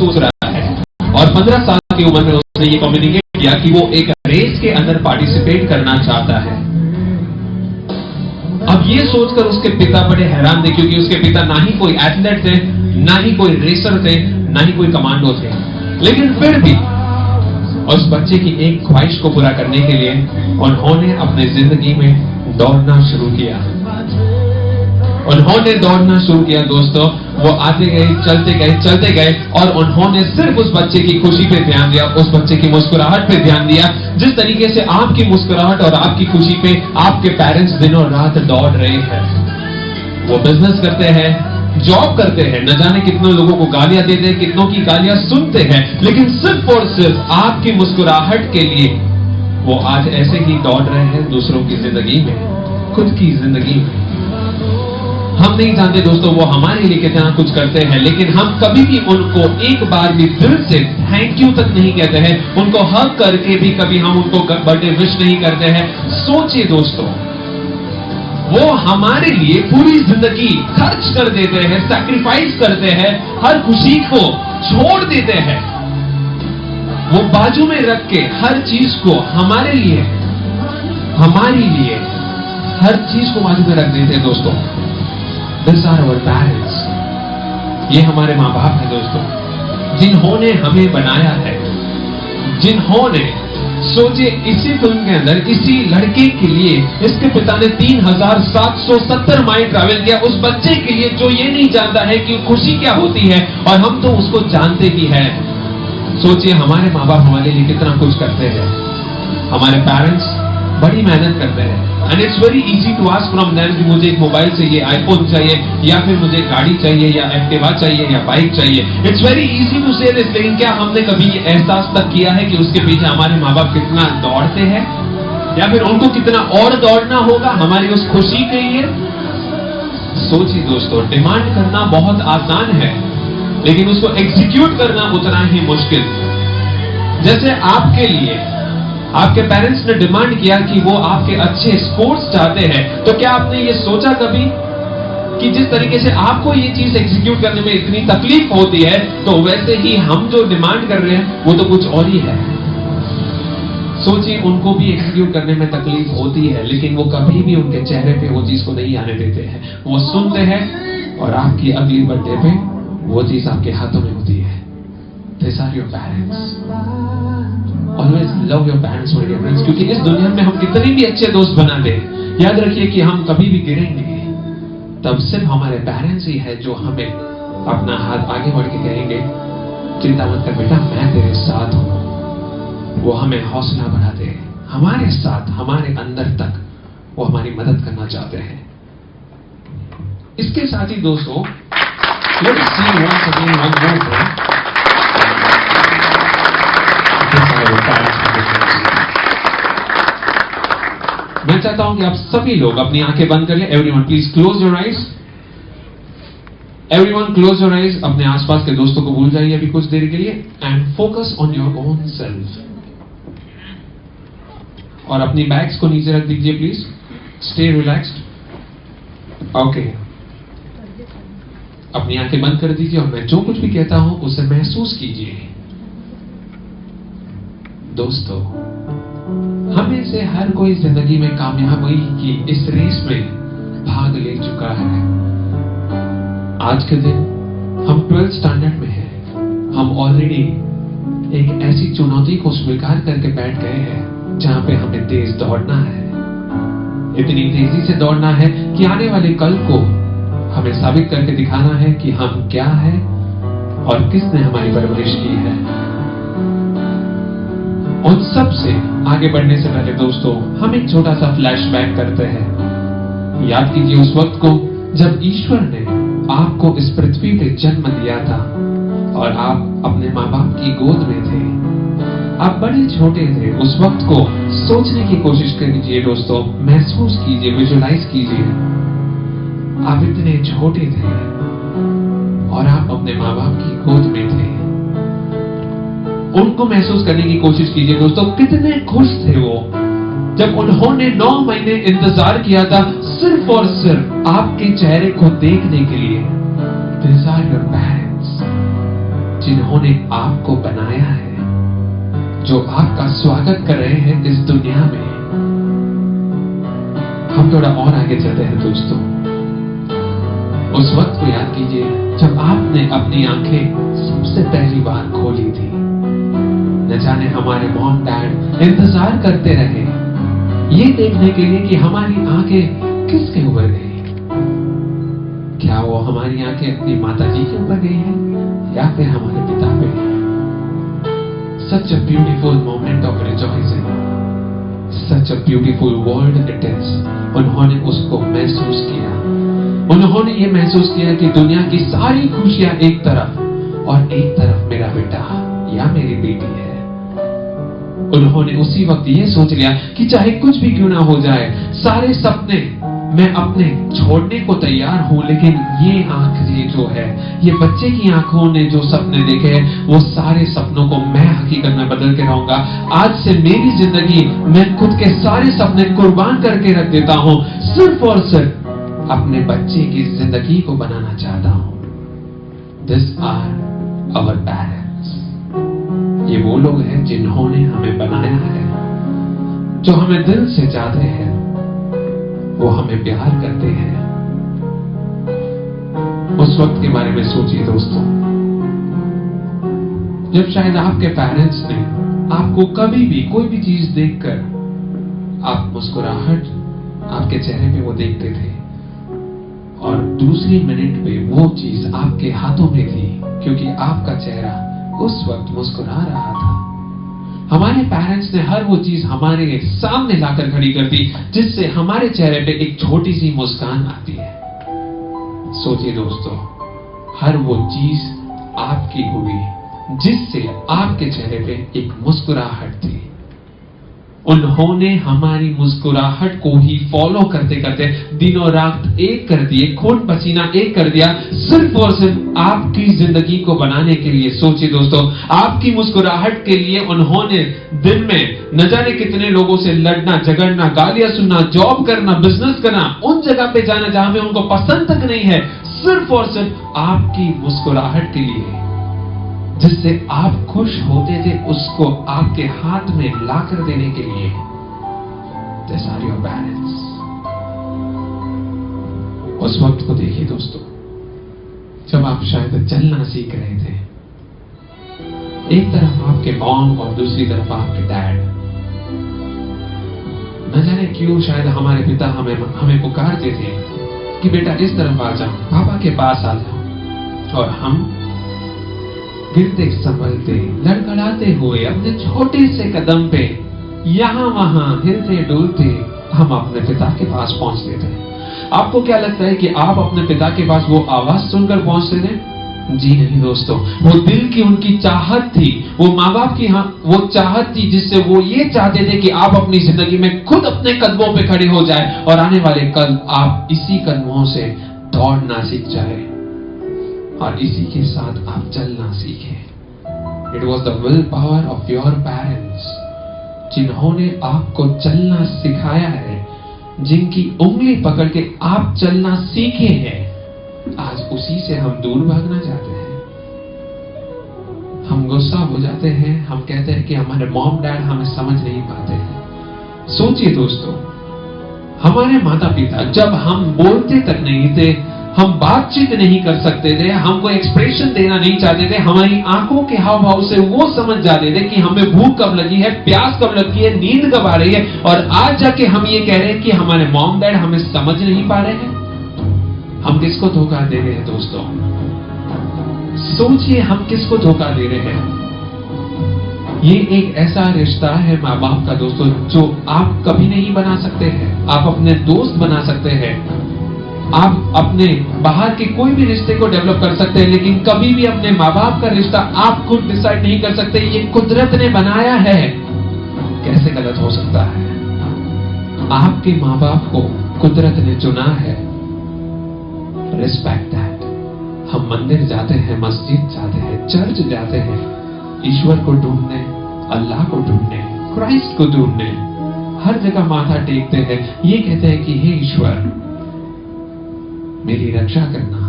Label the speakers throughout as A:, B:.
A: सोच रहा है और 15 साल की उम्र में उसने ये कम्युनिकेट किया कि वो एक रेस के अंदर पार्टिसिपेट करना चाहता है। अब ये सोचकर उसके पिता बड़े हैरान थे, क्योंकि उसके पिता ना ही कोई एथलीट थे, ना ही कोई रेसर थे, ना ही कोई कमांडो थे। लेकिन फिर भी उस बच्चे की एक ख्वाहिश को पूरा करने के लिए उन्होंने अपनी जिंदगी में दौड़ना शुरू किया। उन्होंने दौड़ना शुरू किया दोस्तों। वो आते गए, चलते गए और उन्होंने सिर्फ उस बच्चे की खुशी पे ध्यान दिया, उस बच्चे की मुस्कुराहट पे ध्यान दिया। जिस तरीके से आपकी मुस्कुराहट और आपकी खुशी पे आपके पेरेंट्स दिनों रात दौड़ रहे हैं। वो बिजनेस करते हैं, जॉब करते हैं, न जाने कितने लोगों को गालियां देते हैं, कितनों की गालियां सुनते हैं, लेकिन सिर्फ और सिर्फ आपकी मुस्कुराहट के लिए वो आज ऐसे ही दौड़ रहे हैं दूसरों की जिंदगी में, खुद की जिंदगी में। हम नहीं जानते दोस्तों वो हमारे लिए कितना कुछ करते हैं, लेकिन हम कभी भी उनको एक बार भी दिल से थैंक यू तक नहीं कहते हैं। उनको हक करके भी कभी हम उनको बर्थडे विश नहीं करते हैं। सोचिए दोस्तों, वो हमारे लिए पूरी जिंदगी खर्च कर देते हैं, सैक्रिफाइस करते हैं, हर खुशी को छोड़ देते हैं। वो बाजू में रख के हर चीज को हमारे लिए हर चीज को बाजू में रख देते हैं दोस्तों। These are our parents. ये हमारे माँ बाप हैं दोस्तों, जिन्होंने हमें बनाया है, जिन्होंने सोचिए इसी फिल्म के अंदर इसी लड़के के लिए इसके पिता ने 3770 माइल ट्रैवल किया, उस बच्चे के लिए जो ये नहीं जानता है कि खुशी क्या होती है, और हम तो उसको जानते भी हैं। सोचिए हमारे माँ बाप हमारे लिए कितना कुछ करते हैं। हमारे पेरेंट्स बड़ी मेहनत करते हैं, and it's very easy to ask from them कि मुझे एक मोबाइल चाहिए, आईफोन चाहिए, या फिर मुझे गाड़ी चाहिए, या एक्टिवा चाहिए, या बाइक चाहिए। इट्स वेरी इजी टू से दिस, लेकिन क्या हमने कभी एहसास तक किया है कि उसके पीछे हमारे माँ बाप कितना दौड़ते हैं, या फिर उनको कितना और दौड़ना होगा हमारी उस खुशी के लिए? सोचिए दोस्तों, डिमांड करना बहुत आसान है, लेकिन उसको एग्जीक्यूट करना उतना ही मुश्किल। जैसे आपके लिए आपके पेरेंट्स ने डिमांड किया कि वो आपके अच्छे स्कोर्स चाहते हैं, तो क्या आपने ये सोचा कभी कि जिस तरीके से आपको ये चीज एग्जीक्यूट करने में इतनी तकलीफ होती है, तो वैसे ही हम जो डिमांड कर रहे हैं वो तो कुछ और ही है। सोचिए उनको भी एग्जीक्यूट करने में तकलीफ होती है, लेकिन वो कभी भी उनके चेहरे पे वो चीज को नहीं आने देते हैं। वो सुनते हैं और आपकी अगली बर्थडे पे वो चीज आपके हाथों में होती है। These are your parents. Always love your parents, my dear friends. क्योंकि इस दुनिया में हम कितने भी अच्छे दोस्त बना ले, याद रखिए कि हम कभी भी गिरेंगे तब सिर्फ हमारे पेरेंट्स ही है जो हमें अपना हाथ आगे बढ़ के कहेंगे, चिंता मत कर बेटा, मैं तेरे साथ हूं। वो हमें हौसला बढ़ाते हैं, हमारे साथ, हमारे अंदर तक वो हमारी मदद करना चाहते हैं। इसके साथ ही दोस्तों, let's see once again one more thing. मैं चाहता हूं कि आप सभी लोग अपनी आंखें बंद कर लें। Everyone please close your eyes. Everyone close your eyes. अपने आसपास के दोस्तों को भूल जाइए अभी कुछ देर के लिए, and focus on your own self. और अपनी बैग्स को नीचे रख दीजिए प्लीज। Stay relaxed. ओके, अपनी आंखें बंद कर दीजिए और मैं जो कुछ भी कहता हूं उसे महसूस कीजिए। दोस्तों, हमें से हर कोई जिंदगी में कामयाबी की इस रेस में भाग ले चुका है। आज के दिन हम 12th स्टैंडर्ड में हैं। हम ऑलरेडी एक ऐसी चुनौती को स्वीकार करके बैठ गए हैं जहां पे हमें तेज दौड़ना है। इतनी तेजी से दौड़ना है कि आने वाले कल को हमें साबित करके दिखाना है कि हम क्या है और किसने हमारी परवरिश की है। उन सब से आगे बढ़ने से पहले दोस्तों, हम एक छोटा सा फ्लैशबैक करते हैं। याद कीजिए उस वक्त को जब ईश्वर ने आपको इस पृथ्वी पे जन्म दिया था और आप अपने माँ बाप की गोद में थे। आप बड़े छोटे थे। उस वक्त को सोचने की कोशिश कीजिए दोस्तों, महसूस कीजिए, विजुअलाइज कीजिए। आप इतने छोटे थे और आप अपने माँ बाप की गोद में थे। उनको महसूस करने की कोशिश कीजिए दोस्तों, कितने खुश थे वो जब उन्होंने 9 महीने इंतजार किया था सिर्फ और सिर्फ आपके चेहरे को देखने के लिए। These are your parents. जिन्होंने आपको बनाया है, जो आपका स्वागत कर रहे हैं इस दुनिया में। हम थोड़ा और आगे चलते हैं दोस्तों। उस वक्त को याद कीजिए जब आपने अपनी आंखें सबसे पहली बार खोली थी। न जाने हमारे मॉम डैड इंतजार करते रहे ये देखने के लिए कि हमारी आंखें किसके ऊपर गई। क्या वो हमारी आंखें अपनी माता जी के ऊपर गई हैं या फिर हमारे पिता पे। Such a beautiful moment of rejoicing, such a beautiful world it is। उन्होंने उसको महसूस किया। उन्होंने ये महसूस किया कि दुनिया की सारी खुशियां एक तरफ और एक तरफ मेरा बेटा या मेरी बेटी है। उन्होंने उसी वक्त ये सोच लिया कि चाहे कुछ भी क्यों ना हो जाए, सारे सपने मैं अपने छोड़ने को तैयार हूं, लेकिन ये आंखें जो है, ये बच्चे की आंखों ने जो सपने देखे हैं, वो सारे सपनों को मैं हकीकत में बदल के रहूंगा। आज से मेरी जिंदगी मैं खुद के सारे सपने कुर्बान करके रख देता हूं, सिर्फ और सिर्फ अपने बच्चे की जिंदगी को बनाना चाहता हूं। These are our parents। ये वो लोग हैं जिन्होंने हमें बनाया है, जो हमें दिल से चाहते हैं, वो हमें प्यार करते हैं। उस वक्त के बारे में सोचिए दोस्तों, जब शायद आपके पेरेंट्स ने आपको कभी भी कोई भी चीज देखकर आप मुस्कुराहट आपके चेहरे पे वो देखते थे और दूसरी मिनट पे वो चीज आपके हाथों में थी, क्योंकि आपका चेहरा उस वक्त मुस्कुरा रहा था। हमारे पेरेंट्स ने हर वो चीज हमारे सामने लाकर खड़ी कर दी जिससे हमारे चेहरे पे एक छोटी सी मुस्कान आती है। सोचिए दोस्तों, हर वो चीज आपकी हुई जिससे आपके चेहरे पे एक मुस्कुराहट थी। उन्होंने हमारी मुस्कुराहट को ही फॉलो करते करते दिनों रात एक कर दिए, खून पसीना एक कर दिया, सिर्फ और सिर्फ आपकी जिंदगी को बनाने के लिए। सोचिए दोस्तों, आपकी मुस्कुराहट के लिए उन्होंने दिन में न जाने कितने लोगों से लड़ना झगड़ना, गालियां सुनना, जॉब करना, बिजनेस करना, उन जगह पे जाना जहां में उनको पसंद तक नहीं है, सिर्फ और सिर्फ आपकी मुस्कुराहट के लिए, जिससे आप खुश होते थे, उसको आपके हाथ में लाकर देने के लिए। These are your parents। उस वक्त को देखिए दोस्तों, जब आप शायद चलना सीख रहे थे, एक तरफ आपके मॉम और दूसरी तरफ आपके डैड। न जाने क्यों शायद हमारे पिता हमें पुकारते थे कि बेटा इस तरफ आ जाओ, पापा के पास आ जाओ, और हम गिरते संभलते लड़खड़ाते हुए अपने छोटे से कदम पे यहां वहां हिलते डुलते हम अपने पिता के पास पहुंचते थे। आपको क्या लगता है कि आप अपने पिता के पास वो आवाज सुनकर पहुंचते थे? जी नहीं दोस्तों, वो दिल की उनकी चाहत थी, वो माँ बाप की वो चाहत थी जिससे वो ये चाहते थे कि आप अपनी जिंदगी में खुद अपने कदमों पे खड़े हो जाए और आने वाले कल आप इसी कदमों से दौड़ना सीख जाए और इसी के साथ आप चलना सीखें। It was the willpower of your parents, जिन्होंने आपको चलना सिखाया है, जिनकी उंगली पकड़ के आप चलना सीखे हैं। आज उसी से हम दूर भागना चाहते हैं। हम गुस्सा हो जाते हैं, हम कहते हैं कि हमारे मॉम डैड हमें समझ नहीं पाते हैं। सोचिए दोस्तों, हमारे माता पिता जब हम बोलते तक नहीं थे, हम बातचीत नहीं कर सकते थे, हमको एक्सप्रेशन देना नहीं चाहते थे, हमारी आंखों के हाव भाव से वो समझ जाते थे कि हमें भूख कब लगी है, प्यास कब लगी है, नींद कब आ रही है, और आज जाके हम ये कह रहे हैं कि हमारे मॉम डैड हमें समझ नहीं पा रहे हैं। हम किसको धोखा दे रहे हैं दोस्तों? सोचिए, हम किसको धोखा दे रहे हैं? ये एक ऐसा रिश्ता है माँ बाप का दोस्तों, जो आप कभी नहीं बना सकते हैं। आप अपने दोस्त बना सकते हैं, आप अपने बाहर के कोई भी रिश्ते को डेवलप कर सकते हैं, लेकिन कभी भी अपने माँ बाप का रिश्ता आप खुद डिसाइड नहीं कर सकते। ये कुदरत ने बनाया है। कैसे गलत हो सकता है? आपके माँ बाप को कुदरत ने चुना है। Respect that. हम मंदिर जाते हैं, मस्जिद जाते हैं, चर्च जाते हैं, ईश्वर को ढूंढने, अल्लाह को ढूंढने, क्राइस्ट को ढूंढने, हर जगह माथा टेकते हैं। ये कहते हैं कि हे ईश्वर, मेरी रक्षा करना,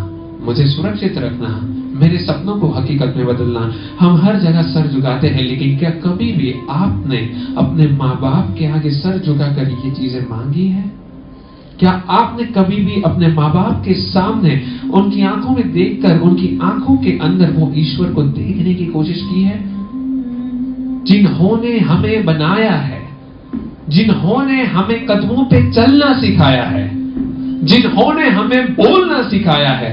A: मुझे सुरक्षित रखना, मेरे सपनों को हकीकत में बदलना। हम हर जगह सर झुकाते हैं, लेकिन क्या कभी भी आपने अपने माँ बाप के आगे सर झुकाकर ये चीजें मांगी है? क्या आपने कभी भी अपने माँ बाप के सामने उनकी आंखों में देखकर उनकी आंखों के अंदर वो ईश्वर को देखने की कोशिश की है? जिन्होंने हमें बनाया है, जिन्होंने हमें कदमों पे चलना सिखाया है, जिन्होंने हमें बोलना सिखाया है,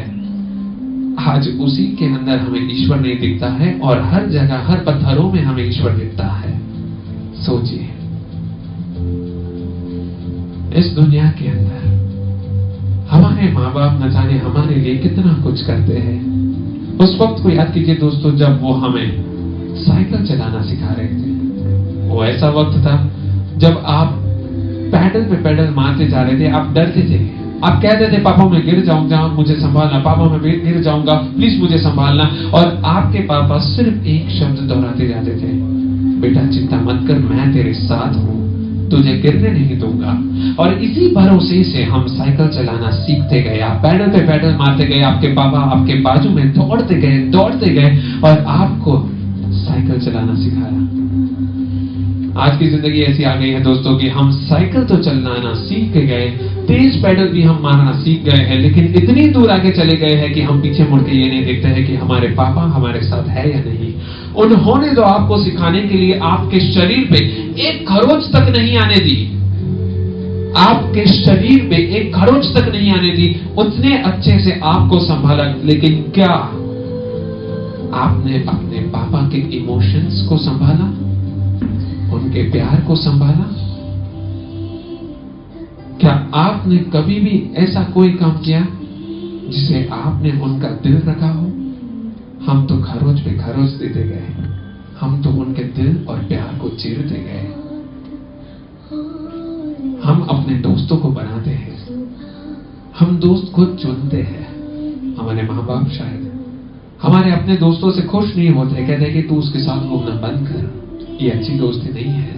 A: आज उसी के अंदर हमें ईश्वर नहीं दिखता है और हर जगह हर पत्थरों में हमें ईश्वर दिखता है। सोचिए, इस दुनिया के अंदर हमारे माँ बाप न जाने हमारे लिए कितना कुछ करते हैं। उस वक्त को याद कीजिए दोस्तों, जब वो हमें साइकिल चलाना सिखा रहे थे। वो ऐसा वक्त था जब आप पैडल पे पैडल मारते जा रहे थे, आप डरते थे, आप कहते थे पापा मैं गिर जाऊंगा, मुझे संभालना, पापा मैं गिर जाऊंगा, प्लीज मुझे संभालना। और आपके पापा सिर्फ एक शब्द दोहराते जाते थे, बेटा चिंता मत कर, मैं तेरे साथ हूं, तुझे गिरने नहीं दूंगा। और इसी भरोसे से हम साइकिल चलाना सीखते गए। आप पैडल पे पैडल मारते गए, आपके पापा आपके बाजू में दौड़ते गए और आपको साइकिल चलाना सिखाया। आज की जिंदगी ऐसी आ गई है दोस्तों कि हम साइकिल तो चलाना सीख गए, तेज पैडल भी हम मारना सीख गए हैं, लेकिन इतनी दूर आगे चले गए हैं कि हम पीछे मुड़ के ये नहीं देखते हैं कि हमारे पापा हमारे साथ है या नहीं। उन्होंने तो आपको सिखाने के लिए आपके शरीर पे एक खरोच तक नहीं आने दी, आपके शरीर पे एक खरोच तक नहीं आने दी, उतने अच्छे से आपको संभाला। लेकिन क्या आपने अपने पापा के इमोशंस को संभाला, उनके प्यार को संभाला? क्या आपने कभी भी ऐसा कोई काम किया जिसे आपने उनका दिल रखा हो? हम तो खरोच पे खरोच देते गए, हम तो उनके दिल और प्यार को चीरते गए। हम अपने दोस्तों को बनाते हैं, हम दोस्त खुद चुनते हैं। हमारे माँ बाप शायद हमारे अपने दोस्तों से खुश नहीं होते, कहते हैं कि तू उसके साथ घूमना बंद कर, ये अच्छी दोस्ती नहीं है।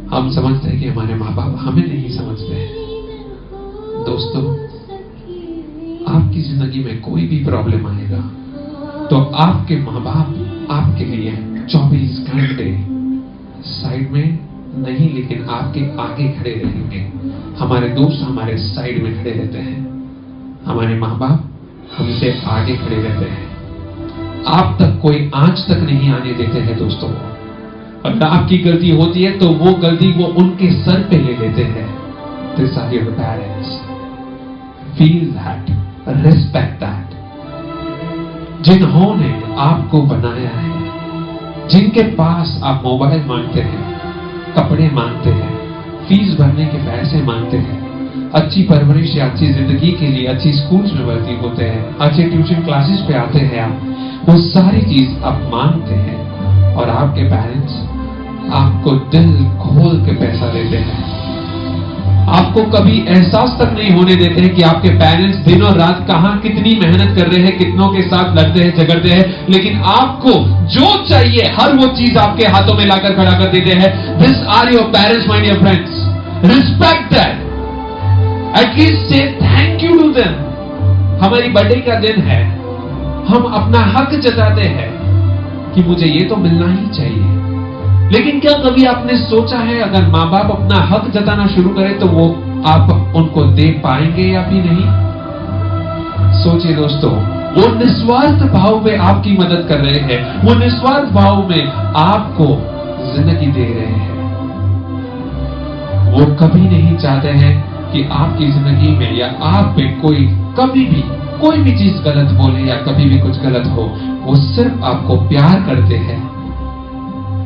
A: हम समझते हैं कि हमारे माँ बाप हमें नहीं समझते हैं। दोस्तों, आपकी जिंदगी में कोई भी प्रॉब्लम आएगा तो आपके माँ बाप आपके लिए 24 घंटे साइड में नहीं, लेकिन आपके आगे खड़े रहेंगे। हमारे दोस्त हमारे साइड में खड़े रहते हैं, हमारे माँ बाप हमसे आगे खड़े रहते हैं। आप तक कोई आंच तक नहीं आने देते हैं दोस्तों। अगर आपकी गलती होती है तो वो गलती वो उनके सर पे ले लेते हैं। These are your parents. Feel that, respect that. जिन्होंने आपको बनाया है, जिनके पास आप मोबाइल मांगते हैं, कपड़े मांगते हैं, फीस भरने के पैसे मांगते हैं, अच्छी परवरिश या अच्छी जिंदगी के लिए अच्छी स्कूल्स में भर्ती होते हैं, अच्छे ट्यूशन क्लासेस पे आते हैं, आप वो सारी चीज आप मांगते हैं और आपके पेरेंट्स आपको दिल खोल के पैसा देते हैं। आपको कभी एहसास तक नहीं होने देते हैं कि आपके पेरेंट्स दिन और रात कहां कितनी मेहनत कर रहे हैं, कितनों के साथ लड़ते हैं, झगड़ते हैं, लेकिन आपको जो चाहिए हर वो चीज आपके हाथों में लाकर खड़ा कर देते हैं। This are your parents my dear friends, respect that, at least say thank you to them. हमारी बर्थडे का दिन है, हम अपना हक जताते हैं कि मुझे ये तो मिलना ही चाहिए, लेकिन क्या कभी आपने सोचा है अगर माँ बाप अपना हक जताना शुरू करें तो वो आप उनको दे पाएंगे या भी नहीं? सोचिए दोस्तों, वो निस्वार्थ भाव में आपकी मदद कर रहे हैं, वो निस्वार्थ भाव में आपको जिंदगी दे रहे हैं। वो कभी नहीं चाहते हैं कि आपकी जिंदगी में या आप पे कोई कभी भी कोई भी चीज गलत बोले या कभी भी कुछ गलत हो। वो सिर्फ आपको प्यार करते हैं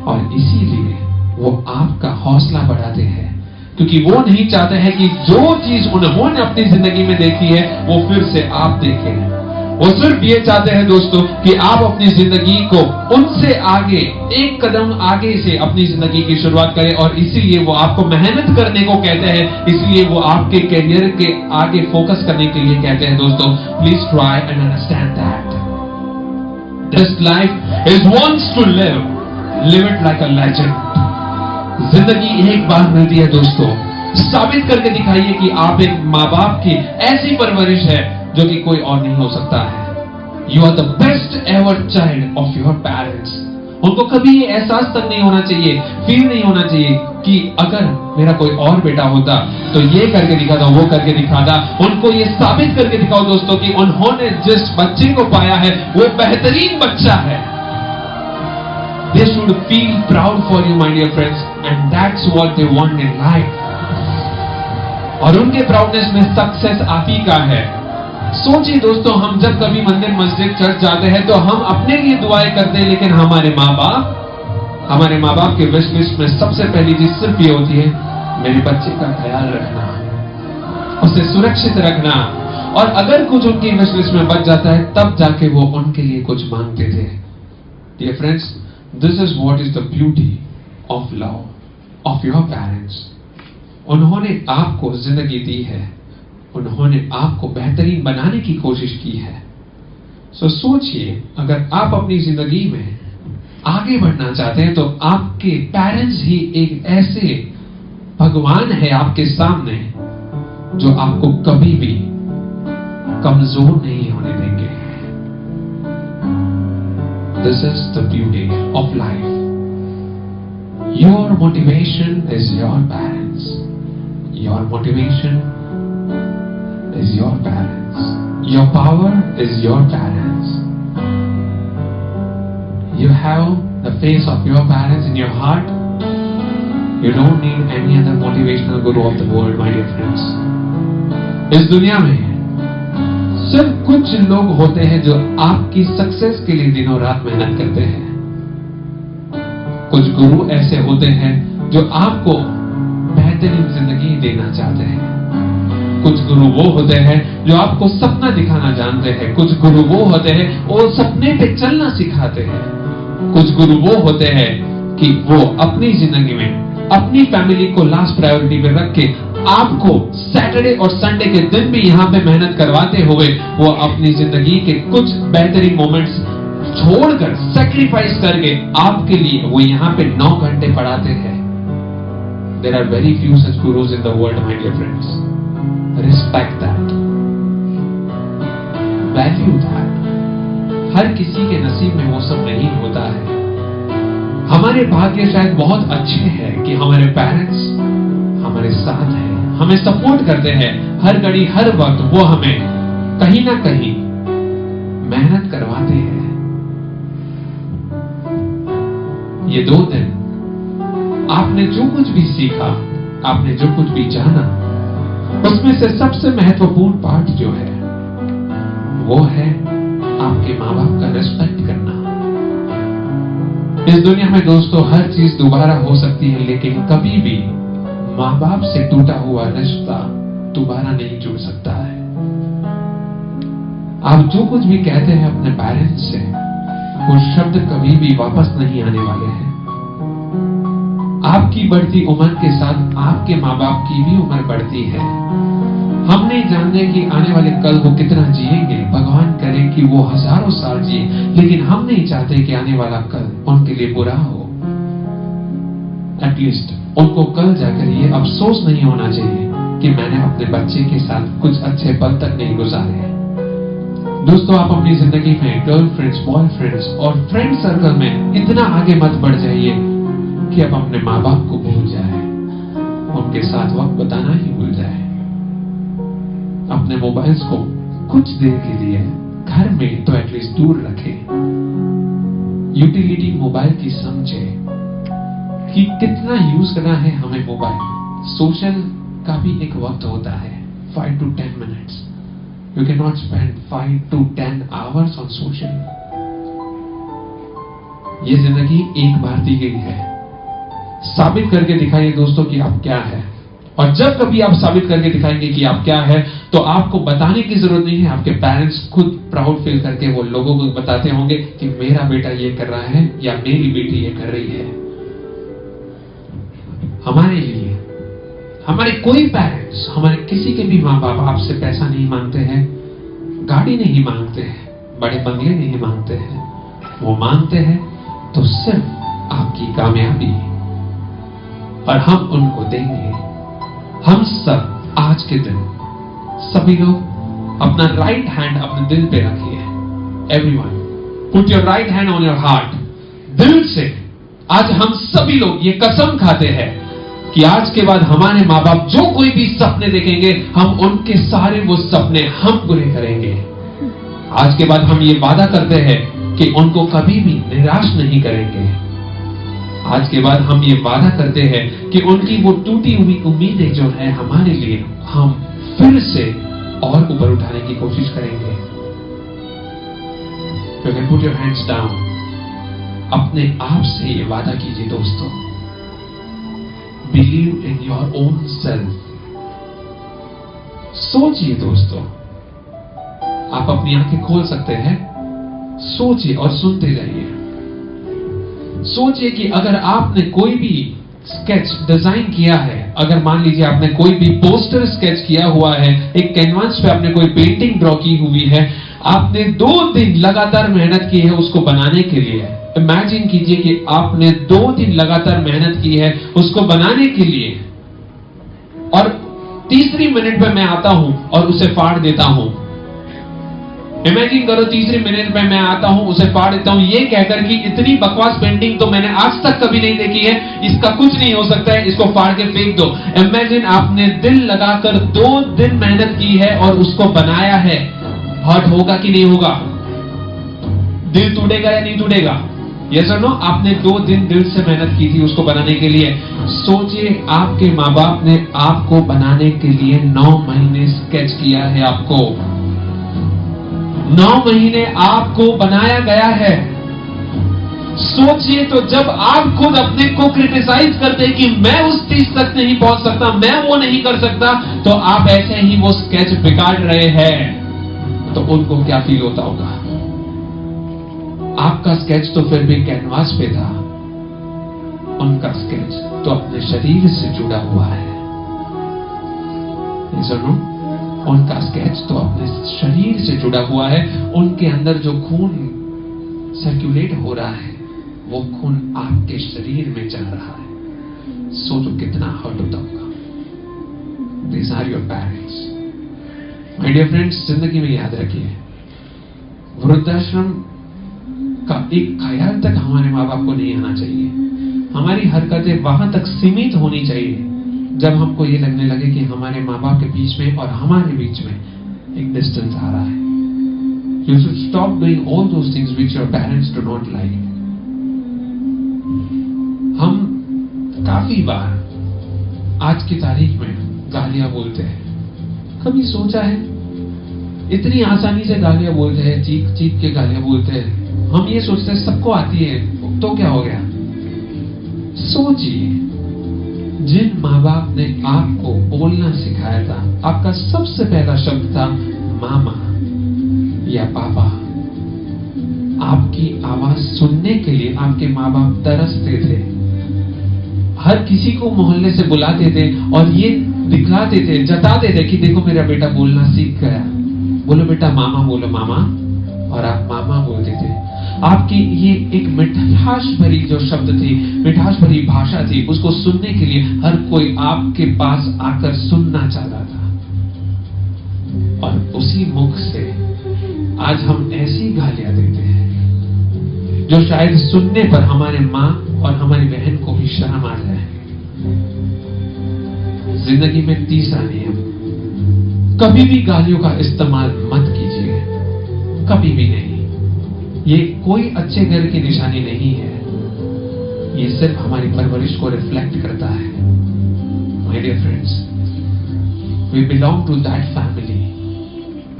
A: और इसीलिए वो आपका हौसला बढ़ाते हैं, क्योंकि वो नहीं चाहते हैं कि जो चीज उन्होंने अपनी जिंदगी में देखी है वो फिर से आप देखें। वो सिर्फ ये चाहते हैं दोस्तों कि आप अपनी जिंदगी को उनसे आगे, एक कदम आगे से अपनी जिंदगी की शुरुआत करें, और इसीलिए वो आपको मेहनत करने को कहते हैं, इसलिए वो आपके करियर के आगे फोकस करने के लिए कहते हैं। दोस्तों, please try and understand that this life is once to live it like a legend. जिंदगी एक बार मिलती है दोस्तों, साबित करके दिखाइए कि आप एक माँ बाप की ऐसी परवरिश है जो कि कोई और नहीं हो सकता है। You are the best ever child of your parents. उनको कभी ये एहसास तक नहीं होना चाहिए, फील नहीं होना चाहिए कि अगर मेरा कोई और बेटा होता तो ये करके दिखाता, वो करके दिखाता। उनको ये साबित करके दिखाओ दोस्तों कि उन्होंने जिस बच्चे को पाया है वो बेहतरीन बच्चा है। They should feel proud for you, my dear friends, and that's what they want in life. और उनके प्राउडनेस में सक्सेस आप ही का है। सोचिए दोस्तों, हम जब कभी मंदिर, मस्जिद, चर्च जाते हैं तो हम अपने लिए दुआएं करते हैं, लेकिन हमारे माँ बाप के विश लिस्ट में सबसे पहली चीज सिर्फ ये होती है, मेरे बच्चे का ख्याल रखना, उसे सुरक्षित रखना। और अगर कुछ उनकी विश लिस्ट में बच जाता है तब जाके वो उनके लिए कुछ मांगते थे। Dear friends, this is what is the beauty of love of your parents. उन्होंने आपको जिंदगी दी है, उन्होंने आपको बेहतरीन बनाने की कोशिश की है। सो सोचिए, अगर आप अपनी जिंदगी में आगे बढ़ना चाहते हैं तो आपके पेरेंट्स ही एक ऐसे भगवान है आपके सामने जो आपको कभी भी कमजोर नहीं होने देंगे। This is the beauty of life. Your motivation is your parents. Your motivation is your parents. Your power is your parents. You have the face of your parents in your heart. You don't need any other motivational guru of the world, my dear friends. इस दुनिया में सिर्फ कुछ लोग होते हैं जो आपकी सक्सेस के लिए दिनों रात मेहनत करते हैं। कुछ गुरु ऐसे होते हैं जो आपको बेहतरीन जिंदगी देना चाहते हैं। कुछ गुरु वो होते हैं जो आपको सपना दिखाना जानते हैं। कुछ गुरु वो होते हैं वो सपने पे चलना सिखाते हैं। कुछ गुरु वो होते हैं कि वो अपनी जिंदगी में अपनी फैमिली को लास्ट प्रायोरिटी पे रख के आपको सैटरडे और संडे के दिन भी यहाँ पे मेहनत करवाते हुए वो अपनी जिंदगी के कुछ बेहतरीन मोमेंट्स छोड़कर, सैक्रिफाइस करके आपके लिए वो यहाँ पे 9 घंटे पढ़ाते हैं। There are very few such gurus in the world, my dear friends. Respect that. Value that. हर किसी के नसीब में वो सब नहीं होता है। हमारे भाग्य शायद बहुत अच्छे हैं कि हमारे पेरेंट्स हमारे साथ हैं, हमें सपोर्ट करते हैं हर घड़ी हर वक्त। वो हमें कहीं ना कहीं मेहनत करवाते हैं। ये 2 दिन आपने जो कुछ भी सीखा, आपने जो कुछ भी जाना, उसमें से सबसे महत्वपूर्ण पार्ट जो है वो है आपके माँ बाप का रिस्पेक्ट करना। इस दुनिया में दोस्तों हर चीज दोबारा हो सकती है, लेकिन कभी भी माँ बाप से टूटा हुआ रिश्ता दोबारा नहीं जुड़ सकता है। आप जो कुछ भी कहते हैं अपने पेरेंट्स से, वो शब्द कभी भी वापस नहीं आने वाले हैं। आपकी बढ़ती उम्र के साथ आपके माँ बाप की भी उम्र बढ़ती है। हम नहीं जानते कि आने वाले कल वो कितना जिएंगे। भगवान करे कि वो हजारों साल जिए, लेकिन हम नहीं चाहते कि आने वाला कल उनके लिए बुरा हो। एटलीस्ट उनको कल जाकर ये अफसोस नहीं होना चाहिए कि मैंने अपने बच्चे के साथ कुछ अच्छे पल तक नहीं गुजारे। दोस्तों, आप अपनी जिंदगी में गर्लफ्रेंड्स, बॉयफ्रेंड्स और फ्रेंड सर्कल में इतना आगे मत बढ़ जाइए कि आप अपने माँ बाप को भूल जाए, उनके साथ वक्त बताना ही भूल जाए। अपने मोबाइल्स को कुछ देर के लिए घर में तो एटलीस्ट दूर रखें। यूटिलिटी मोबाइल की समझे कि कितना यूज करना है हमें मोबाइल। सोशल का भी एक वक्त होता है, 5 to 10 minutes. You cannot spend 5 to 10 hours on social. ये जिंदगी एक बार दी गई है। साबित करके दिखाइए दोस्तों कि आप क्या है। और जब कभी आप साबित करके दिखाएंगे कि आप क्या है, तो आपको बताने की जरूरत नहीं है। आपके पेरेंट्स खुद प्राउड फील करके वो लोगों को बताते होंगे कि मेरा बेटा ये कर रहा है या मेरी बेटी ये कर रही है। हमारे लिए हमारे कोई पेरेंट्स, हमारे किसी के भी माँ बाप आपसे पैसा नहीं मांगते हैं, गाड़ी नहीं मांगते हैं, बड़े बंगले नहीं मांगते हैं। वो मांगते हैं तो सिर्फ आपकी कामयाबी, और हम उनको देंगे। हम सब आज के दिन सभी लोग अपना राइट हैंड अपने दिल पे रखिए everyone, put your right hand on your heart. दिल से आज हम सभी लोग ये कसम खाते हैं कि आज के बाद हमारे माँ बाप जो कोई भी सपने देखेंगे, हम उनके सारे वो सपने हम पूरे करेंगे। आज के बाद हम ये वादा करते हैं कि उनको कभी भी निराश नहीं करेंगे। आज के बाद हम ये वादा करते हैं कि उनकी वो टूटी हुई उम्मीदें जो है हमारे लिए, हम फिर से और ऊपर उठाने की कोशिश करेंगे। You can put your hands down. अपने आप से ये वादा कीजिए दोस्तों। Believe in your own self. सोचिए दोस्तों, आप अपनी आंखें खोल सकते हैं, सोचिए और सुनते जाइए। सोचिए कि अगर आपने कोई भी स्केच डिजाइन किया है, अगर मान लीजिए आपने कोई भी पोस्टर स्केच किया हुआ है, एक कैनवास पे आपने कोई पेंटिंग ड्रॉ की हुई है, आपने 2 दिन लगातार मेहनत की है उसको बनाने के लिए। इमेजिन कीजिए कि आपने 2 दिन लगातार मेहनत की है उसको बनाने के लिए, और तीसरी मिनट पे मैं आता हूं और उसे फाड़ देता हूं। इमेजिन करो, तीसरी मिनट में मैं आता हूं, उसे फाड़ देता हूं, ये कहकर कि इतनी बकवास पेंटिंग तो मैंने आज तक कभी नहीं देखी है, इसका कुछ नहीं हो सकता है, इसको फाड़ के फेंक दो। इमेजिन आपने दिल लगाकर 2 दिन मेहनत की है और उसको बनाया है। हर्ट होगा कि नहीं होगा? दिल टूटेगा या नहीं टूटेगा? यस और नो? आपने 2 दिन दिल से मेहनत की थी उसको बनाने के लिए। सोचिए, आपके माँ बाप ने आपको बनाने के लिए 9 महीने स्केच किया है। आपको 9 महीने आपको बनाया गया है। सोचिए, तो जब आप खुद अपने को क्रिटिसाइज करते हैं कि मैं उस चीज तक नहीं पहुंच सकता, मैं वो नहीं कर सकता, तो आप ऐसे ही वो स्केच बिगाड़ रहे हैं, तो उनको क्या फील होता होगा? आपका स्केच तो फिर भी कैनवास पे था, उनका स्केच तो अपने शरीर से जुड़ा हुआ है। सुनो, उनका स्केच तो अपने शरीर से जुड़ा हुआ है। उनके अंदर जो खून सर्कुलेट हो रहा है, वो खून आपके शरीर में चल रहा है। सोचो कितना हर्ट होता होगा। These are your parents. My dear friends, जिंदगी में याद रखिए, वृद्धाश्रम का एक ख्याल तक हमारे माँ बाप को नहीं आना चाहिए। हमारी हरकतें वहां तक सीमित होनी चाहिए जब हमको ये लगने लगे कि हमारे माँ बाप के बीच में और हमारे बीच में एक डिस्टेंस आ रहा है। You should stop doing all those things which your parents do not like. हम काफी बार आज की तारीख में गालियां बोलते हैं। कभी सोचा है? इतनी आसानी से गालियां बोलते हैं, चीख चीख के गालियां बोलते हैं। हम ये सोचते हैं सबको आती है तो क्या हो गया। सोचिए, जिन माँ बाप ने आपको बोलना सिखाया था, आपका सबसे पहला शब्द था मामा या पापा। आपकी आवाज सुनने के लिए आपके माँ बाप तरसते थे। हर किसी को मोहल्ले से बुलाते थे और ये दिखलाते थे, जताते थे कि देखो मेरा बेटा बोलना सीख गया। बोलो बेटा मामा, बोलो मामा, और आप मामा बोलते थे। आपकी ये एक मिठास भरी जो शब्द थी, मिठास भरी भाषा थी, उसको सुनने के लिए हर कोई आपके पास आकर सुनना चाहता था। और उसी मुख से आज हम ऐसी गालियां देते हैं जो शायद सुनने पर हमारे माँ और हमारी बहन को भी शर्म आ जाए। जिंदगी में तीसरा नियम, कभी भी गालियों का इस्तेमाल मत कीजिए, कभी भी नहीं। ये कोई अच्छे घर की निशानी नहीं है, ये सिर्फ हमारी परवरिश को रिफ्लेक्ट करता है। My dear friends, we belong to that family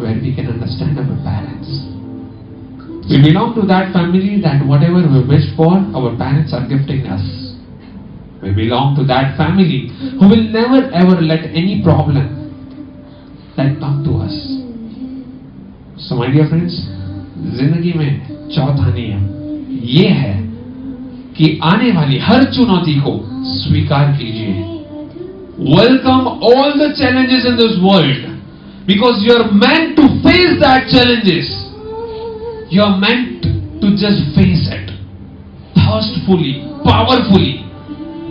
A: where we can understand our parents. We belong to that family that whatever we wish for, our parents are gifting us. We belong to that family who will never ever let any problem that come to us. So my dear friends, जिंदगी में चौथा नियम ये है कि आने वाली हर चुनौती को स्वीकार कीजिए। Welcome all the challenges in this world because you are meant to face that challenges. You are meant to just face it thirstfully, powerfully.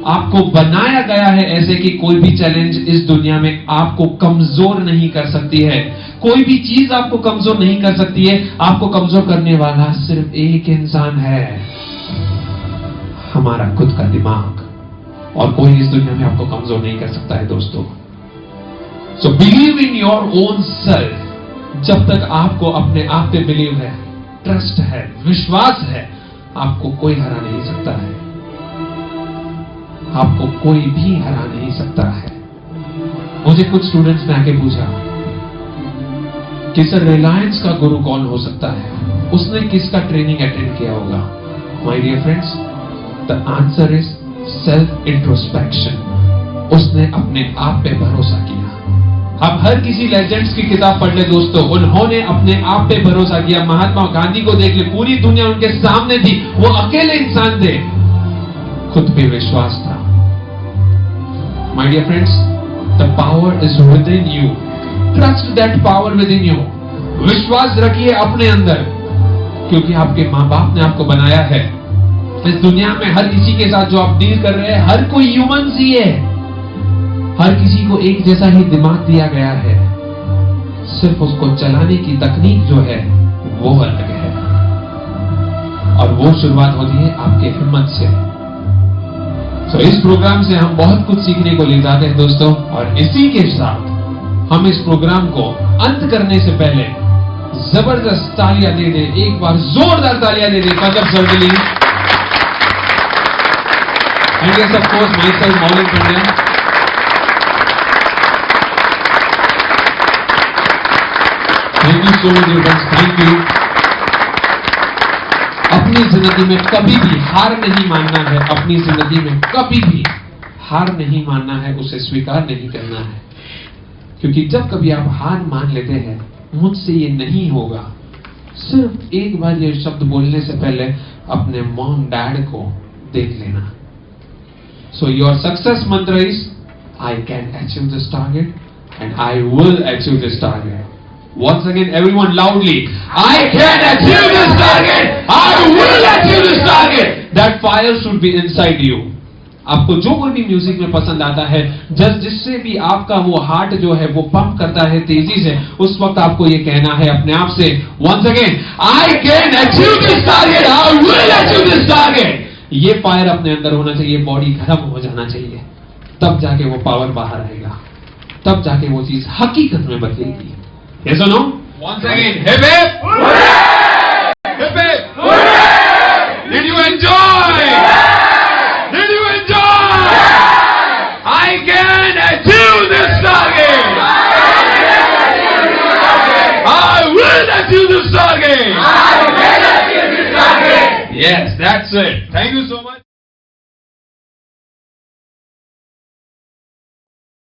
A: आपको बनाया गया है ऐसे कि कोई भी चैलेंज इस दुनिया में आपको कमजोर नहीं कर सकती है, कोई भी चीज आपको कमजोर नहीं कर सकती है। आपको कमजोर करने वाला सिर्फ एक इंसान है, हमारा खुद का दिमाग, और कोई इस दुनिया में आपको कमजोर नहीं कर सकता है दोस्तों। So believe in your own self. जब तक आपको अपने आप पे बिलीव है, ट्रस्ट है, विश्वास है, आपको कोई हरा नहीं सकता है, आपको कोई भी हरा नहीं सकता है। मुझे कुछ स्टूडेंट्स ने आके पूछा कि सर रिलायंस का गुरु कौन हो सकता है, उसने किसका ट्रेनिंग अटेंड किया होगा? My dear friends, the answer is self introspection. उसने अपने आप पे भरोसा किया। आप हर किसी लेजेंड्स की किताब पढ़ ले दोस्तों, उन्होंने अपने आप पे भरोसा किया। महात्मा गांधी को देख ले, पूरी दुनिया उनके सामने थी, वो अकेले इंसान थे, खुद पे विश्वास था। My dear friends, the power is within you, trust that power within you. विश्वास रखिए अपने अंदर, क्योंकि आपके मां बाप ने आपको बनाया है। इस दुनिया में हर किसी के साथ जो आप डील कर रहे हैं, हर कोई ह्यूमन ही है, हर किसी को एक जैसा ही दिमाग दिया गया है, सिर्फ उसको चलाने की तकनीक जो है वो अलग है, और वो शुरुआत होती है आपके हिम्मत से। तो इस प्रोग्राम से हम बहुत कुछ सीखने को ले जाते हैं दोस्तों, और इसी के साथ हम इस प्रोग्राम को अंत करने से पहले जबरदस्त तालियां दे दे, एक बार जोरदार तालियां दे दे पंकज सर के लिए। And yes of course myself Maulik Pandit. Thank you so much friends, thank you. अपनी जिंदगी में कभी भी हार नहीं मानना है, अपनी जिंदगी में कभी भी हार नहीं मानना है, उसे स्वीकार नहीं करना है। क्योंकि जब कभी आप हार मान लेते हैं, मुझसे ये नहीं होगा, सिर्फ एक बार ये शब्द बोलने से पहले अपने मॉम डैड को देख लेना। सो योर सक्सेस मंत्र is I can achieve this target and I will achieve this target. Once again, everyone loudly, I can achieve this target, I will achieve this target. That fire should be inside you. आपको जो कोई भी music में पसंद आता है, जिससे भी आपका वो हार्ट जो है वो पंप करता है तेजी से, उस वक्त आपको ये कहना है अपने आप से, once again, I can achieve this target, I will achieve this target. ये फायर अपने अंदर होना चाहिए, बॉडी गर्म हो जाना चाहिए, तब जाके वो पावर बाहर आएगा, तब जाके वो चीज हकीकत में बदलेगी। Yes or no? Once again, hip hip! Hooray! Hip hip! Hooray! Did you enjoy? Yeah! Did you enjoy? Yeah! I can achieve this target! I will achieve this target! I will achieve this target! Yes, that's it. Thank you so much.